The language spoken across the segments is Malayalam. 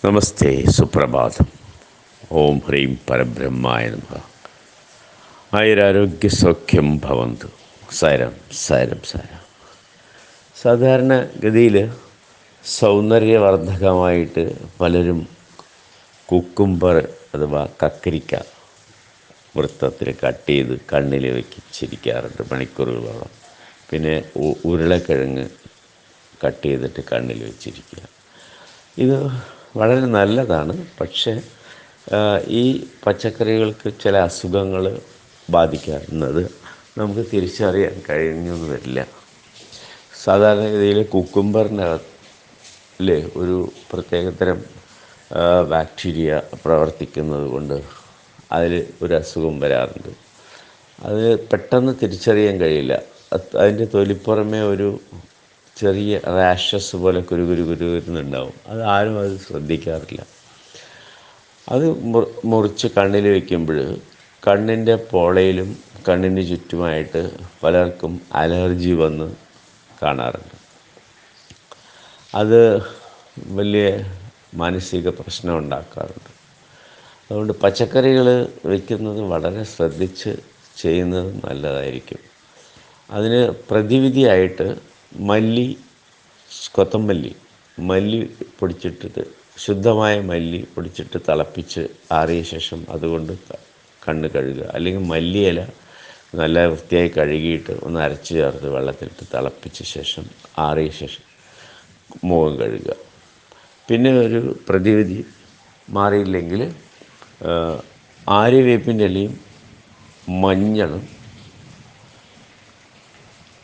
നമസ്തേ, സുപ്രഭാതം. ഓം ഹ്രീം പരബ്രഹ്മായ നമഃ. ആയുരാരോഗ്യ സൗഖ്യം ഭവന്തു. സാരം സാരം സാരം. സാധാരണഗതിയിൽ സൗന്ദര്യവർദ്ധകമായിട്ട് പലരും കുക്കുംബർ അഥവാ കക്കരിക്ക വൃത്തത്തിൽ കട്ട് ചെയ്ത് കണ്ണിൽ വെച്ചിരിക്കാറുണ്ട് മണിക്കൂറുകളോളം. പിന്നെ ഉരുളക്കിഴങ്ങ് കട്ട് ചെയ്തിട്ട് കണ്ണിൽ വെച്ചിരിക്കുക. ഇത് വളരെ നല്ലതാണ്. പക്ഷേ ഈ പച്ചക്കറികൾക്ക് ചില അസുഖങ്ങൾ ബാധിക്കുന്നത് നമുക്ക് തിരിച്ചറിയാൻ കഴിഞ്ഞെന്ന് വരില്ല. സാധാരണഗതിയിൽ കുക്കുംബറിനകത്തിൽ ഒരു പ്രത്യേകതരം ബാക്ടീരിയ പ്രവർത്തിക്കുന്നത് കൊണ്ട് അതിൽ ഒരു അസുഖം വരാറുണ്ട്. അത് പെട്ടെന്ന് തിരിച്ചറിയാൻ കഴിയില്ല. അതിൻ്റെ തൊലിപ്പുറമേ ഒരു ചെറിയ റാഷസ് പോലെ കുരുകുരുന്നുണ്ടാവും. ആരും അത് ശ്രദ്ധിക്കാറില്ല. അത് മുറിച്ച് കണ്ണിൽ വയ്ക്കുമ്പോൾ കണ്ണിൻ്റെ പോളയിലും കണ്ണിന് ചുറ്റുമായിട്ട് പലർക്കും അലർജി വന്ന് കാണാറുണ്ട്. അത് വലിയ മാനസിക പ്രശ്നം ഉണ്ടാക്കാറുണ്ട്. അതുകൊണ്ട് പച്ചക്കറികൾ വയ്ക്കുന്നത് വളരെ ശ്രദ്ധിച്ച് ചെയ്യുന്നത് നല്ലതായിരിക്കും. അതിന് പ്രതിവിധിയായിട്ട് മല്ലി പൊടിച്ചിട്ടിട്ട്, ശുദ്ധമായ മല്ലി പൊടിച്ചിട്ട് തിളപ്പിച്ച് ആറിയ ശേഷം അതുകൊണ്ട് കണ്ണ് കഴുകുക. അല്ലെങ്കിൽ മല്ലിയില നല്ല വൃത്തിയായി കഴുകിയിട്ട് ഒന്ന് അരച്ച് ചേർത്ത് വെള്ളത്തിലിട്ട് തിളപ്പിച്ച ശേഷം ആറിയ ശേഷം മുഖം കഴുകുക. പിന്നെ ഒരു പ്രതിവിധി മാറിയില്ലെങ്കിൽ ആര്യവേപ്പിൻ്റെ ഇലയും മഞ്ഞളും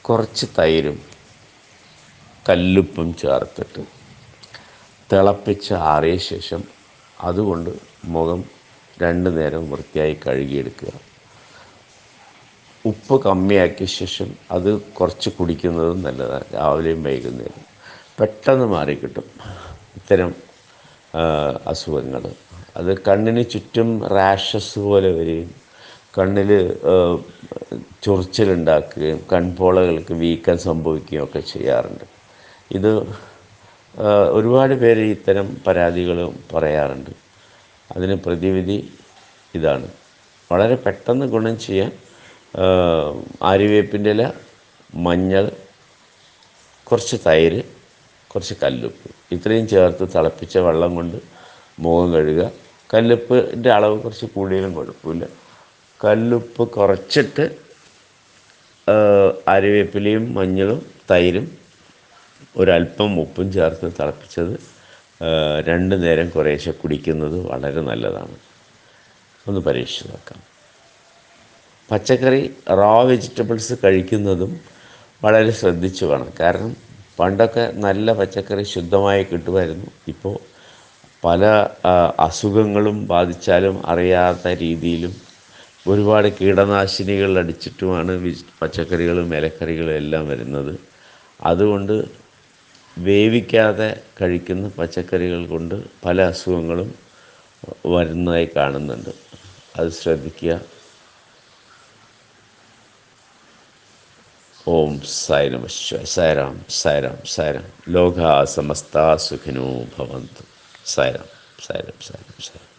കുറച്ച് തൈരും കല്ലുപ്പും ചേർത്തിട്ട് തിളപ്പിച്ച് ആറിയ ശേഷം അതുകൊണ്ട് മുഖം 2 നേരം വൃത്തിയായി കഴുകിയെടുക്കുക. ഉപ്പ് കമ്മിയാക്കിയ ശേഷം അത് കുറച്ച് കുടിക്കുന്നതും നല്ലതാണ്. രാവിലെയും വൈകുന്നേരം പെട്ടെന്ന് മാറിക്കിട്ടും ഇത്തരം അസുഖങ്ങൾ. അത് കണ്ണിന് ചുറ്റും റാഷസ് പോലെ വരികയും കണ്ണിൽ ചൊറിച്ചിലുണ്ടാക്കുകയും കൺപോളകൾക്ക് വീക്കം സംഭവിക്കുകയും ഒക്കെ ചെയ്യാറുണ്ട്. ഇത് ഒരുപാട് പേര് ഇത്തരം പരാതികൾ പറയാറുണ്ട്. അതിന് പ്രതിവിധി ഇതാണ്. വളരെ പെട്ടെന്ന് ഗുണം ചെയ്യാൻ ആര്യവേപ്പിൻ്റെ ഇല, മഞ്ഞൾ, കുറച്ച് തൈര്, കുറച്ച് കല്ലുപ്പ് ഇത്രയും ചേർത്ത് തിളപ്പിച്ച വെള്ളം കൊണ്ട് മുഖം കഴുകുക. കല്ലുപ്പിൻ്റെ അളവ് കുറച്ച് കൂടിയാലും കുഴപ്പമില്ല. കല്ലുപ്പ് കുറച്ചിട്ട് ആര്യവേപ്പിലയും മഞ്ഞളും തൈരും ഒരല്പം ഉപ്പും ചേർത്ത് തിളപ്പിച്ചത് 2 നേരം കുറേശ്ശെ കുടിക്കുന്നത് വളരെ നല്ലതാണ്. ഒന്ന് പരീക്ഷിച്ച് നോക്കാം. പച്ചക്കറി വെജിറ്റബിൾസ് കഴിക്കുന്നതും വളരെ ശ്രദ്ധിച്ച് വേണം. കാരണം പണ്ടൊക്കെ നല്ല പച്ചക്കറി ശുദ്ധമായി കിട്ടുമായിരുന്നു. ഇപ്പോൾ പല അസുഖങ്ങളും ബാധിച്ചാലും അറിയാത്ത രീതിയിലും ഒരുപാട് കീടനാശിനികൾ അടിച്ചിട്ടുമാണ് പച്ചക്കറികളും ഇലക്കറികളും എല്ലാം വരുന്നത്. അതുകൊണ്ട് വേവിക്കാതെ കഴിക്കുന്ന പച്ചക്കറികൾ കൊണ്ട് പല അസുഖങ്ങളും വരുന്നതായി കാണുന്നുണ്ട്. അത് ശ്രദ്ധിക്കുക. ഓം സായി നമഃ ശിവായ. സായിറാം സായിറാം സായിറാം. ലോകാ സമസ്താ സുഖിനോ ഭവന്തു. സായിറാം സായിറാം സായിറാം സായിറാം.